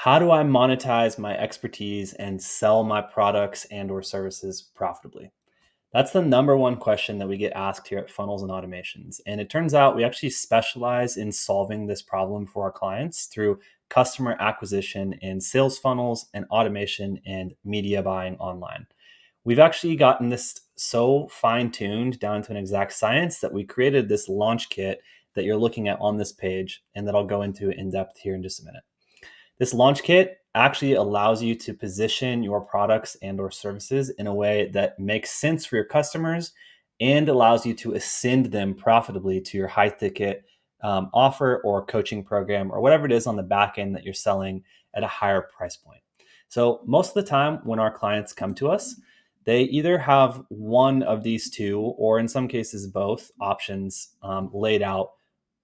How do I monetize my expertise and sell my products and or services profitably? That's the number one question that we get asked here at Funnels and Automations. And it turns out we actually specialize in solving this problem for our clients through customer acquisition in sales funnels and automation and media buying online. We've actually gotten this so fine tuned down to an exact science that we created this launch kit that you're looking at on this page and that I'll go into in depth here in just a minute. This launch kit actually allows you to position your products and or services in a way that makes sense for your customers and allows you to ascend them profitably to your high ticket offer or coaching program or whatever it is on the back end that you're selling at a higher price point. So most of the time when our clients come to us, they either have one of these two, or in some cases both options laid out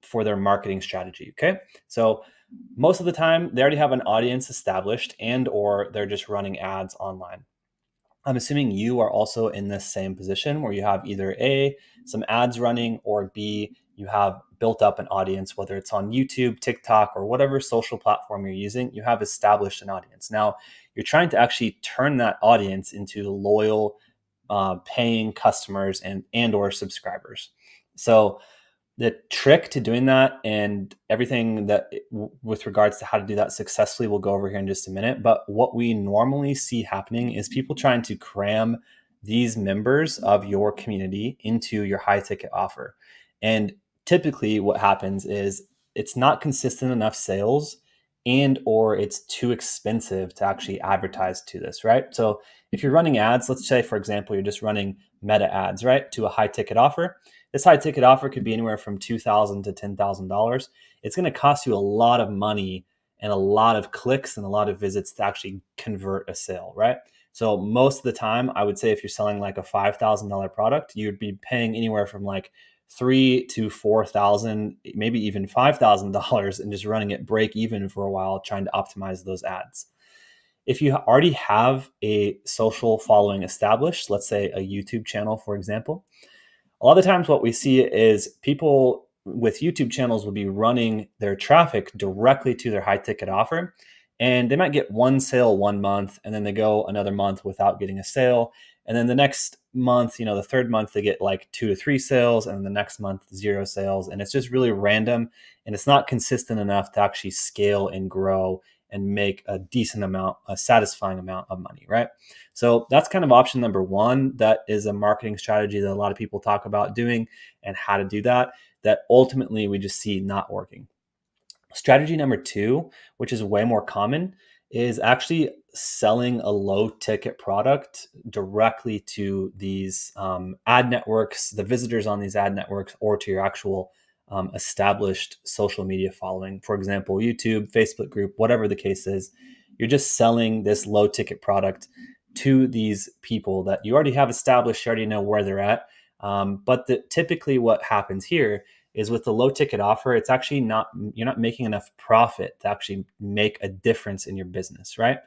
for their marketing strategy. Okay, so most of the time they already have an audience established and or they're just running ads online. I'm assuming you are also in this same position where you have either A, some ads running, or B, you have built up an audience, whether it's on YouTube, TikTok, or whatever social platform you're using, you have established an audience. Now, you're trying to actually turn that audience into loyal, paying customers and or subscribers. So the trick to doing that and everything that with regards to how to do that successfully we'll go over here in just a minute, but what we normally see happening is people trying to cram these members of your community into your high ticket offer. And typically what happens is it's not consistent enough sales and or it's too expensive to actually advertise to this, right? So if you're running ads, let's say for example you're just running meta ads, right, to a high ticket offer. This high ticket offer could be anywhere from $2,000 to $10,000. It's going to cost you a lot of money and a lot of clicks and a lot of visits to actually convert a sale, right? So most of the time, I would say if you're selling like a $5,000 product, you'd be paying anywhere from like 3 to 4,000, maybe even $5,000, and just running it break even for a while, trying to optimize those ads. If you already have a social following established, let's say a YouTube channel, for example, a lot of times what we see is people with YouTube channels will be running their traffic directly to their high ticket offer. And they might get one sale one month and then they go another month without getting a sale. And then the next month, the third month, they get like 2 to 3 sales. And then the next month, 0 sales. And it's just really random. And it's not consistent enough to actually scale and grow and make a decent amount, a satisfying amount of money, right? So that's kind of option number one. That is a marketing strategy that a lot of people talk about doing and how to do that, that ultimately we just see not working. Strategy number two, which is way more common, is actually selling a low ticket product directly to these ad networks, the visitors on these ad networks, or to your actual established social media following. For example, YouTube, Facebook group, whatever the case is, you're just selling this low ticket product to these people that you already have established, you already know where they're at. Typically, what happens here is with the low ticket offer, it's actually not, you're not making enough profit to actually make a difference in your business, right?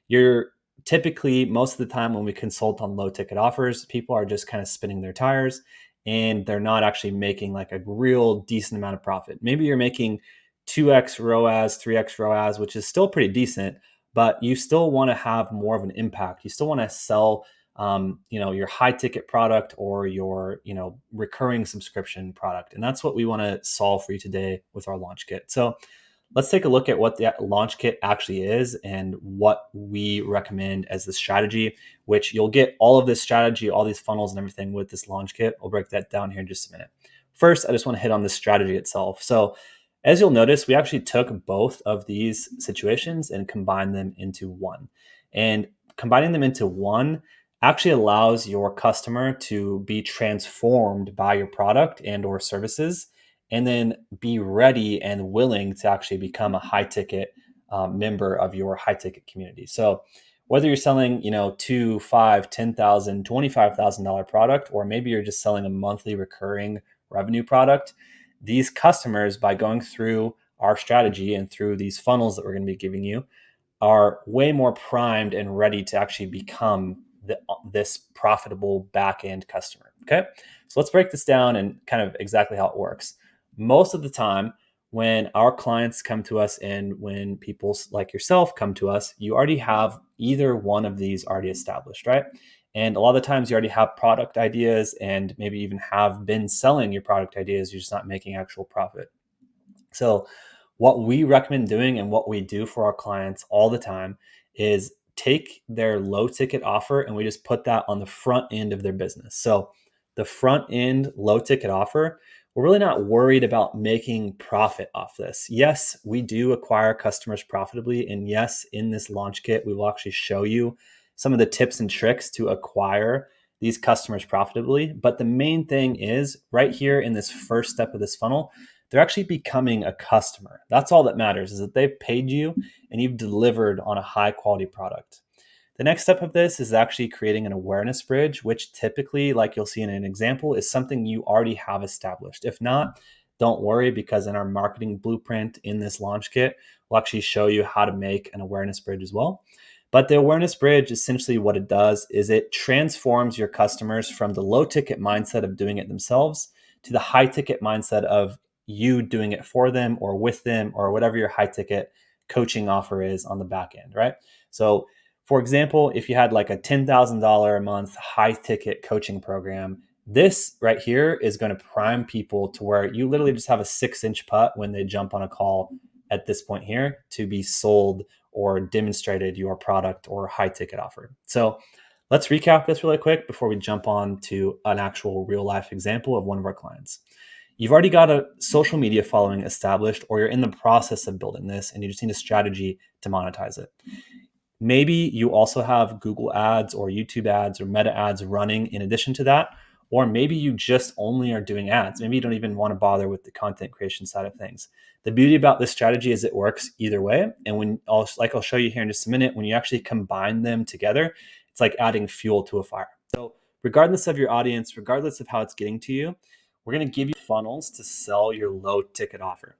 You're typically, most of the time when we consult on low ticket offers, people are just kind of spinning their tires and they're not actually making like a real decent amount of profit. Maybe you're making 2x ROAS, 3x ROAS, which is still pretty decent, but you still want to have more of an impact. You still want to sell your high ticket product or your, recurring subscription product. And that's what we want to solve for you today with our launch kit. So let's take a look at what the launch kit actually is and what we recommend as the strategy, which you'll get all of this strategy, all these funnels and everything with this launch kit. We'll break that down here in just a minute. First, I just want to hit on the strategy itself. So as you'll notice, we actually took both of these situations and combined them into one. And combining them into one actually allows your customer to be transformed by your product and or services and then be ready and willing to actually become a high ticket member of your high ticket community. So whether you're selling, two, five, 10,000, $25,000 product, or maybe you're just selling a monthly recurring revenue product, these customers, by going through our strategy and through these funnels that we're going to be giving you, are way more primed and ready to actually become this profitable back end customer. Okay. So let's break this down and kind of exactly how it works. Most of the time, when our clients come to us and when people like yourself come to us, you already have either one of these already established, right? And a lot of the times you already have product ideas and maybe even have been selling your product ideas. You're just not making actual profit. So, what we recommend doing and what we do for our clients all the time is take their low ticket offer and we just put that on the front end of their business. So, the front end low ticket offer, we're really not worried about making profit off this. Yes, we do acquire customers profitably. And yes, in this launch kit, we will actually show you some of the tips and tricks to acquire these customers profitably. But the main thing is right here in this first step of this funnel, they're actually becoming a customer. That's all that matters, is that they've paid you and you've delivered on a high quality product. The next step of this is actually creating an awareness bridge, which typically, like you'll see in an example, is something you already have established. If not, don't worry, because in our marketing blueprint in this launch kit, we'll actually show you how to make an awareness bridge as well. But the awareness bridge, essentially what it does is it transforms your customers from the low ticket mindset of doing it themselves to the high ticket mindset of you doing it for them or with them or whatever your high ticket coaching offer is on the back end, right? So, for example, if you had like a $10,000 a month high ticket coaching program, this right here is going to prime people to where you literally just have a 6-inch putt when they jump on a call at this point here to be sold or demonstrated your product or high ticket offer. So, let's recap this really quick before we jump on to an actual real life example of one of our clients. You've already got a social media following established, or you're in the process of building this and you just need a strategy to monetize it. Maybe you also have Google ads or YouTube ads or Meta ads running in addition to that. Or maybe you just only are doing ads. Maybe you don't even want to bother with the content creation side of things. The beauty about this strategy is it works either way. And like I'll show you here in just a minute, when you actually combine them together, it's like adding fuel to a fire. So regardless of your audience, regardless of how it's getting to you, we're going to give you funnels to sell your low ticket offer.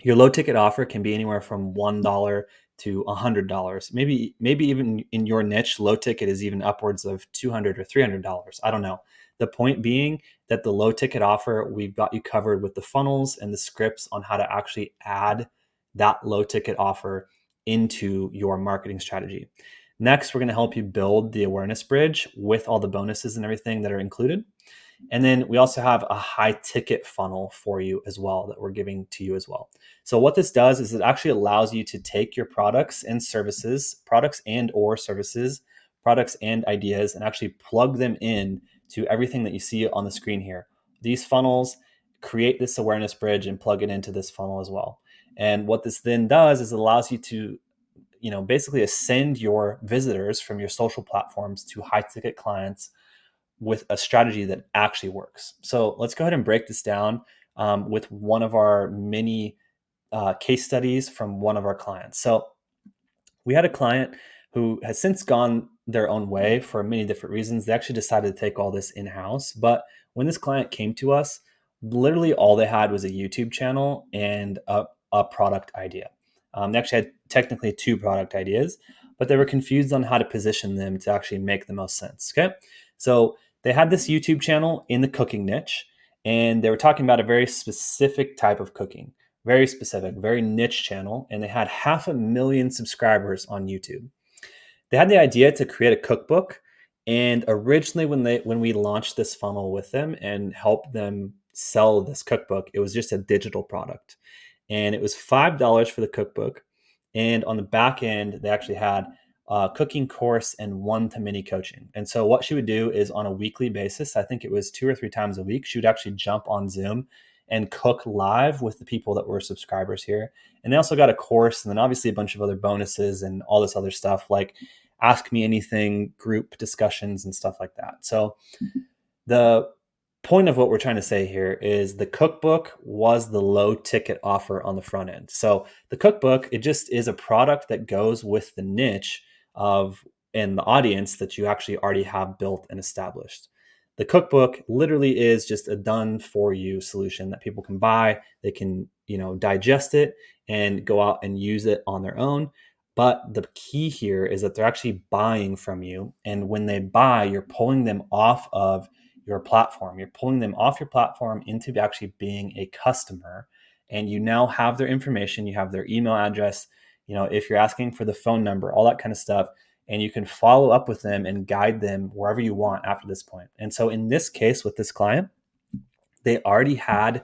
Your low ticket offer can be anywhere from $1 to $100. Maybe even in your niche, low ticket is even upwards of $200 or $300. I don't know. The point being that the low ticket offer, we've got you covered with the funnels and the scripts on how to actually add that low ticket offer into your marketing strategy. Next, we're going to help you build the awareness bridge with all the bonuses and everything that are included. And then we also have a high ticket funnel for you as well that we're giving to you as well. So what this does is it actually allows you to take your products and ideas and actually plug them in to everything that you see on the screen here. These funnels create this awareness bridge and plug it into this funnel as well. And what this then does is it allows you to basically ascend your visitors from your social platforms to high ticket clients with a strategy that actually works. So let's go ahead and break this down with one of our many case studies from one of our clients. So we had a client who has since gone their own way for many different reasons. They actually decided to take all this in house. But when this client came to us, literally all they had was a YouTube channel and a product idea. They actually had technically 2 product ideas, but they were confused on how to position them to actually make the most sense. Okay. So they had this YouTube channel in the cooking niche, and they were talking about a very specific type of cooking, very specific, very niche channel, and they had 500,000 subscribers on YouTube. They had the idea to create a cookbook, and originally when we launched this funnel with them and helped them sell this cookbook, it was just a digital product. And it was $5 for the cookbook. And on the back end, they actually had a cooking course and one-to-many coaching. And so what she would do is on a weekly basis, I think it was 2 or 3 times a week, she would actually jump on Zoom and cook live with the people that were subscribers here. And they also got a course and then obviously a bunch of other bonuses and all this other stuff like ask me anything, group discussions and stuff like that. So the point of what we're trying to say here is the cookbook was the low ticket offer on the front end. So the cookbook, it just is a product that goes with the niche of and the audience that you actually already have built and established. The cookbook literally is just a done for you solution that people can buy. They can, digest it and go out and use it on their own. But the key here is that they're actually buying from you. And when they buy, you're pulling them off of your platform. You're pulling them off your platform into actually being a customer. and you now have their information, you have their email address, if you're asking for the phone number, all that kind of stuff, and you can follow up with them and guide them wherever you want after this point. And so in this case with this client, they already had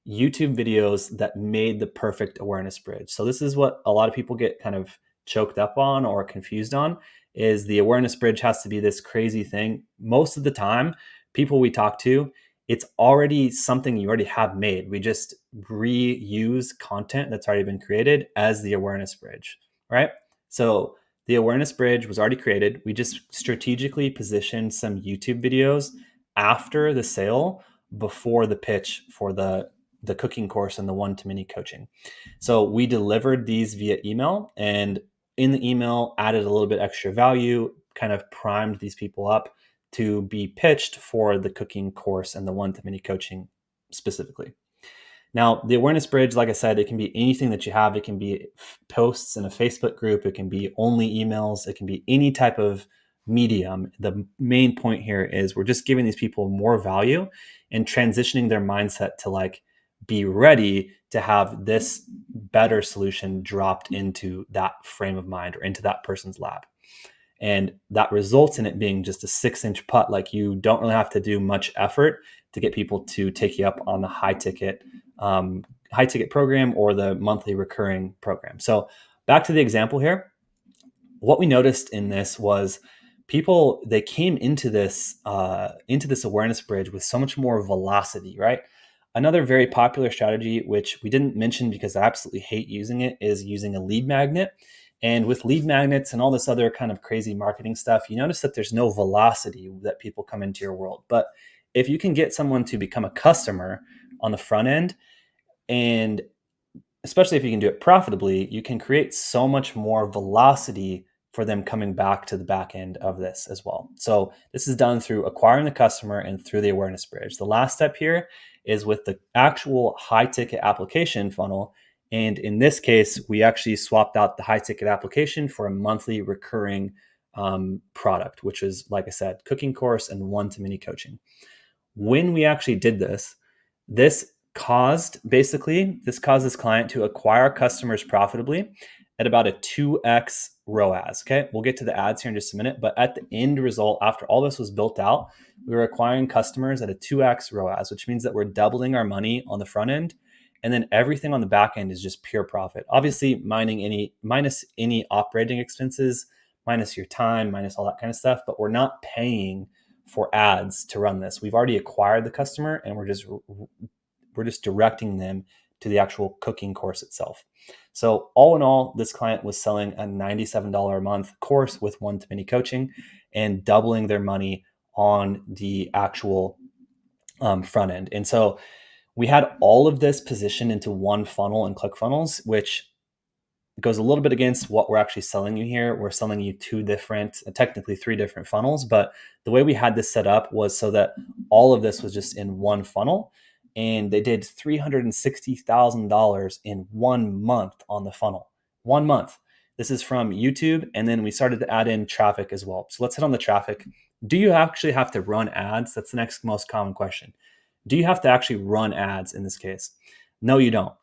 YouTube videos that made the perfect awareness bridge. So this is what a lot of people get kind of choked up on or confused on, is the awareness bridge has to be this crazy thing. Most of the time, people we talk to, it's already something you already have made. We just reuse content that's already been created as the awareness bridge, right? So the awareness bridge was already created. We just strategically positioned some YouTube videos after the sale before the pitch for the cooking course and the one-to-many coaching. So we delivered these via email, and in the email added a little bit extra value, kind of primed these people up to be pitched for the cooking course and the one-to-many coaching specifically. Now, the awareness bridge, like I said, it can be anything that you have. It can be posts in a Facebook group. It can be only emails. It can be any type of medium. The main point here is we're just giving these people more value and transitioning their mindset to like be ready to have this better solution dropped into that frame of mind or into that person's lab. And that results in it being just a 6-inch putt. Like you don't really have to do much effort to get people to take you up on the high ticket program or the monthly recurring program. So back to the example here, what we noticed in this was people, they came into this awareness bridge with so much more velocity, right? Another very popular strategy, which we didn't mention because I absolutely hate using it, is using a lead magnet. And with lead magnets and all this other kind of crazy marketing stuff, you notice that there's no velocity that people come into your world. But if you can get someone to become a customer on the front end, and especially if you can do it profitably, you can create so much more velocity for them coming back to the back end of this as well. So this is done through acquiring the customer and through the awareness bridge. The last step here is with the actual high ticket application funnel. And in this case, we actually swapped out the high ticket application for a monthly recurring product, which is, like I said, cooking course and one-to-many coaching. When we actually did this, this caused this client to acquire customers profitably at about a 2x ROAS. Okay, we'll get to the ads here in just a minute, but at the end result, after all this was built out, we were acquiring customers at a 2x ROAS, which means that we're doubling our money on the front end, and then everything on the back end is just pure profit. Obviously, minus any operating expenses, minus your time, minus all that kind of stuff, but we're not paying for ads to run this. We've already acquired the customer, and we're just directing them to the actual cooking course itself. So all in all, this client was selling a $97 a month course with one-to-many coaching and doubling their money on the actual front end. And so we had all of this positioned into one funnel in ClickFunnels, which goes a little bit against what we're actually selling you here. We're selling you technically three different funnels, but the way we had this set up was so that all of this was just in one funnel, and they did $360,000 in 1 month on the funnel. 1 month. This is from YouTube, and then we started to add in traffic as well. So let's hit on the traffic. Do you actually have to run ads? That's the next most common question. Do you have to actually run ads in this case? No, you don't.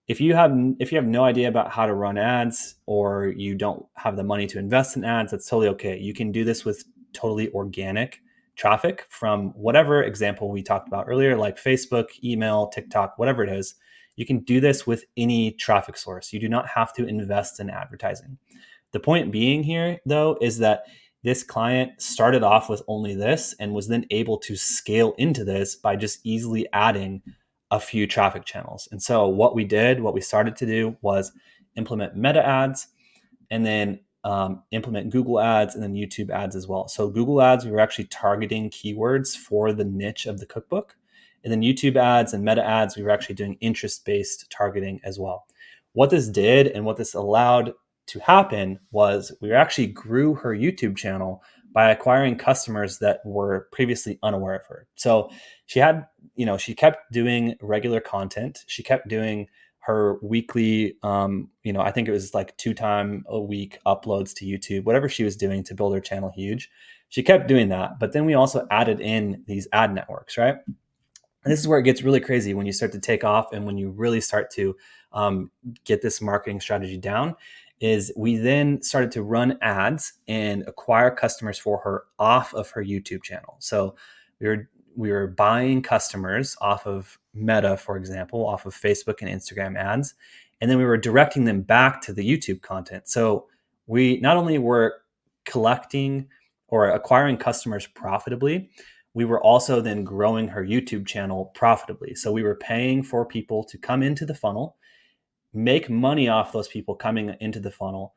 If you have no idea about how to run ads, or you don't have the money to invest in ads, that's totally okay. You can do this with totally organic traffic from whatever example we talked about earlier, like Facebook, email, TikTok, whatever it is. You can do this with any traffic source. You do not have to invest in advertising. The point being here, though, is that this client started off with only this and was then able to scale into this by just easily adding a few traffic channels. And so what we started to do was implement meta ads, and then implement Google ads, and then YouTube ads as well. So Google ads, we were actually targeting keywords for the niche of the cookbook. And then YouTube ads and meta ads, we were actually doing interest-based targeting as well. What this did and what this allowed to happen was we actually grew her YouTube channel by acquiring customers that were previously unaware of her. So she kept doing regular content. She kept doing her weekly, I think it was like 2 times a week uploads to YouTube, whatever she was doing to build her channel huge. She kept doing that. But then we also added in these ad networks, right? And this is where it gets really crazy when you start to take off and when you really start to get this marketing strategy down. Is we then started to run ads and acquire customers for her off of her YouTube channel. So we were we were buying customers off of Meta, for example, off of Facebook and Instagram ads, and then we were directing them back to the YouTube content. So we not only were collecting or acquiring customers profitably, we were also then growing her YouTube channel profitably. So we were paying for people to come into the funnel, make money off those people coming into the funnel,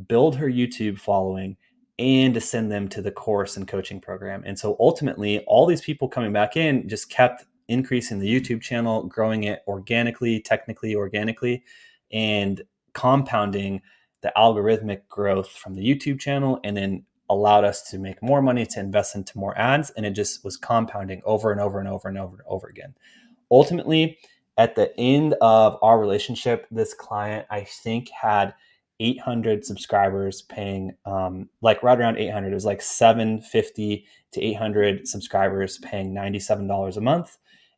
build her YouTube following, and to send them to the course and coaching program. And so ultimately, all these people coming back in just kept increasing the YouTube channel, growing it organically, technically, organically, and compounding the algorithmic growth from the YouTube channel, and then allowed us to make more money to invest into more ads. And it just was compounding over and over and over and over and over again. Ultimately, at the end of our relationship, this client, I think, had 800 subscribers paying like right around 800. It was like 750 to 800 subscribers paying $97 a month.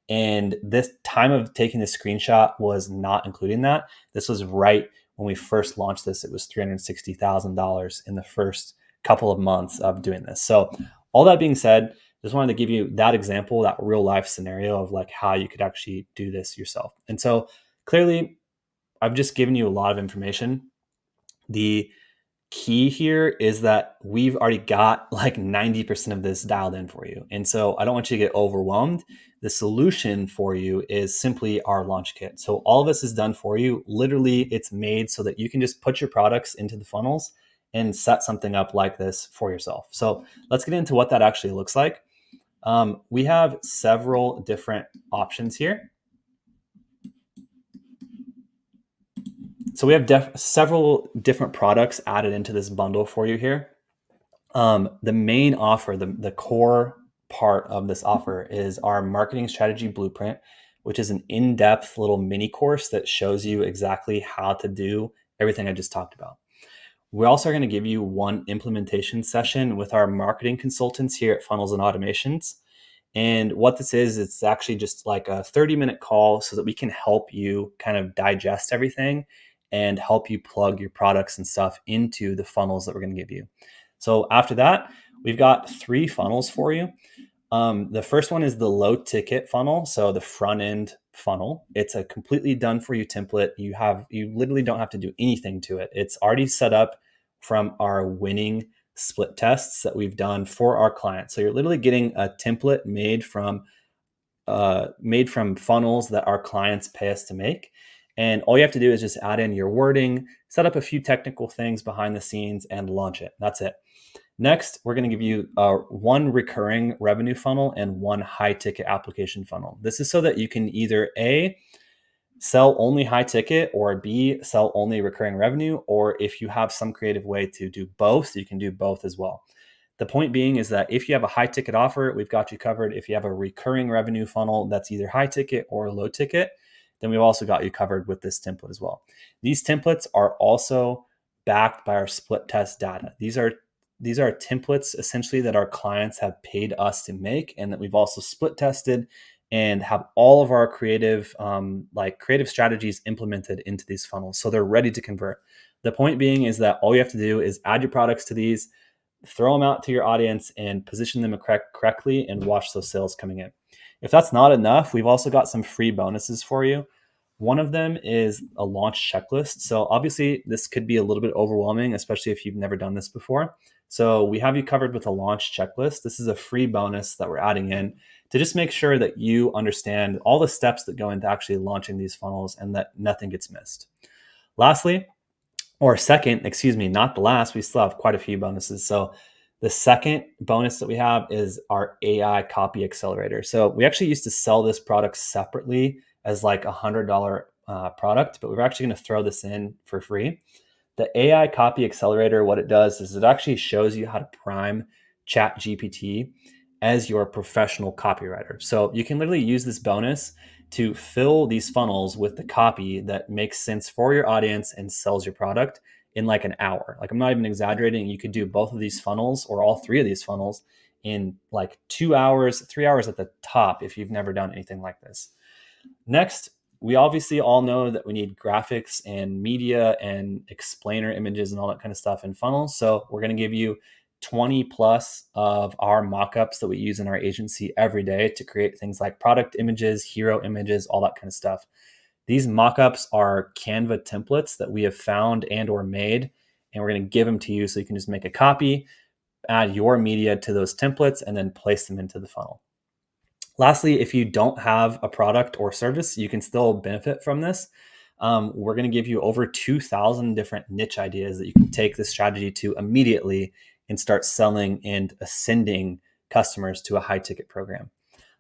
And this time of taking the screenshot was not including that. This was right when we first launched this. It was $360,000 in the first couple of months of doing this. So all that being said, just wanted to give you that example, that real life scenario of like how you could actually do this yourself. And so clearly, I've just given you a lot of information. The key here is that we've already got like 90% of this dialed in for you. And so I don't want you to get overwhelmed. The solution for you is simply our launch kit. So all of this is done for you. Literally, it's made so that you can just put your products into the funnels and set something up like this for yourself. So let's get into what that actually looks like. We have several different options here. So we have several different products added into this bundle for you here. The main offer, the core part of this offer is our marketing strategy blueprint, which is an in-depth little mini course that shows you exactly how to do everything I just talked about. We're also going to give you one implementation session with our marketing consultants here at Funnels and Automations. And what this is, it's actually just like a 30-minute call so that we can help you kind of digest everything and help you plug your products and stuff into the funnels that we're going to give you. So after that, we've got 3 funnels for you. The first one is the low ticket funnel. So the front end funnel, it's a completely done for you template. You literally don't have to do anything to it. It's already set up from our winning split tests that we've done for our clients. So you're literally getting a template made from funnels that our clients pay us to make. And all you have to do is just add in your wording, set up a few technical things behind the scenes, and launch it. That's it. Next, we're going to give you one recurring revenue funnel and one high ticket application funnel. This is so that you can either A, sell only high ticket, or B, sell only recurring revenue, or if you have some creative way to do both, you can do both as well. The point being is that if you have a high ticket offer, we've got you covered. If you have a recurring revenue funnel that's either high ticket or low ticket, then we've also got you covered with this template as well. These templates are also backed by our split test data. These are templates essentially that our clients have paid us to make, and that we've also split tested and have all of our creative strategies implemented into these funnels, so they're ready to convert. The point being is that all you have to do is add your products to these, throw them out to your audience, and position them correctly, and watch those sales coming in. If that's not enough, we've also got some free bonuses for you. One of them is a launch checklist. So obviously this could be a little bit overwhelming, especially if you've never done this before. So we have you covered with a launch checklist. This is a free bonus that we're adding in to just make sure that you understand all the steps that go into actually launching these funnels and that nothing gets missed. Lastly, or second, excuse me, not the last, we still have quite a few bonuses. So the second bonus that we have is our AI copy accelerator. So we actually used to sell this product separately as like $100 product, but we're actually going to throw this in for free. The AI copy accelerator, what it does is it actually shows you how to prime ChatGPT as your professional copywriter. So you can literally use this bonus to fill these funnels with the copy that makes sense for your audience and sells your product in like an hour. Like, I'm not even exaggerating. You could do both of these funnels or all 3 of these funnels in like 2 hours, 3 hours at the top if you've never done anything like this. Next, we obviously all know that we need graphics and media and explainer images and all that kind of stuff in funnels. So we're going to give you 20 plus of our mockups that we use in our agency every day to create things like product images, hero images, all that kind of stuff. These mockups are Canva templates that we have found and or made, and we're going to give them to you so you can just make a copy, add your media to those templates, and then place them into the funnel. Lastly, if you don't have a product or service, you can still benefit from this. We're going to give you over 2,000 different niche ideas that you can take this strategy to immediately and start selling and ascending customers to a high ticket program.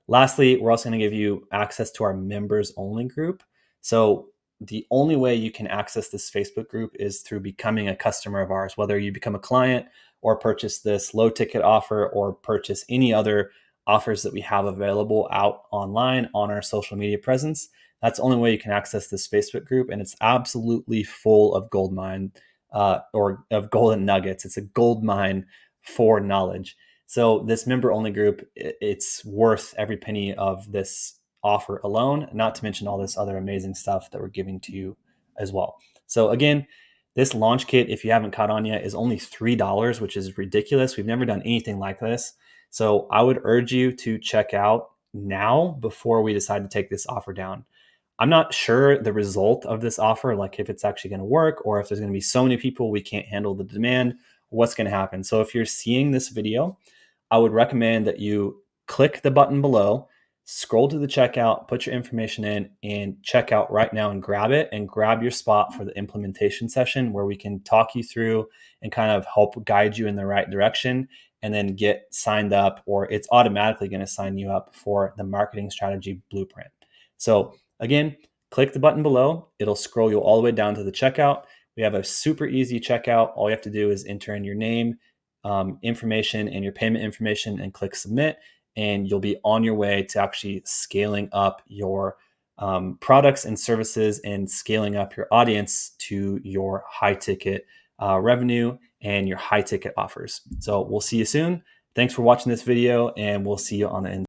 Lastly, we're also going to give you access to our members only group. So the only way you can access this Facebook group is through becoming a customer of ours, whether you become a client or purchase this low ticket offer or purchase any other offers that we have available out online on our social media presence. That's the only way you can access this Facebook group. And it's absolutely full of gold mine or of golden nuggets. It's a gold mine for knowledge. So this member only group, it's worth every penny of this offer alone, not to mention all this other amazing stuff that we're giving to you as well. So again, this launch kit, if you haven't caught on yet, is only $3, which is ridiculous. We've never done anything like this. So I would urge you to check out now before we decide to take this offer down. I'm not sure the result of this offer, like if it's actually going to work or if there's going to be so many people we can't handle the demand, what's going to happen. So if you're seeing this video, I would recommend that you click the button below, scroll to the checkout, put your information in, and check out right now and grab it and grab your spot for the implementation session where we can talk you through and kind of help guide you in the right direction and then get signed up, or it's automatically going to sign you up for the marketing strategy blueprint. So again, click the button below. It'll scroll you all the way down to the checkout. We have a super easy checkout. All you have to do is enter in your name, information and your payment information and click submit, and you'll be on your way to actually scaling up your products and services and scaling up your audience to your high ticket revenue and your high ticket offers. So we'll see you soon. Thanks for watching this video, and we'll see you on the end.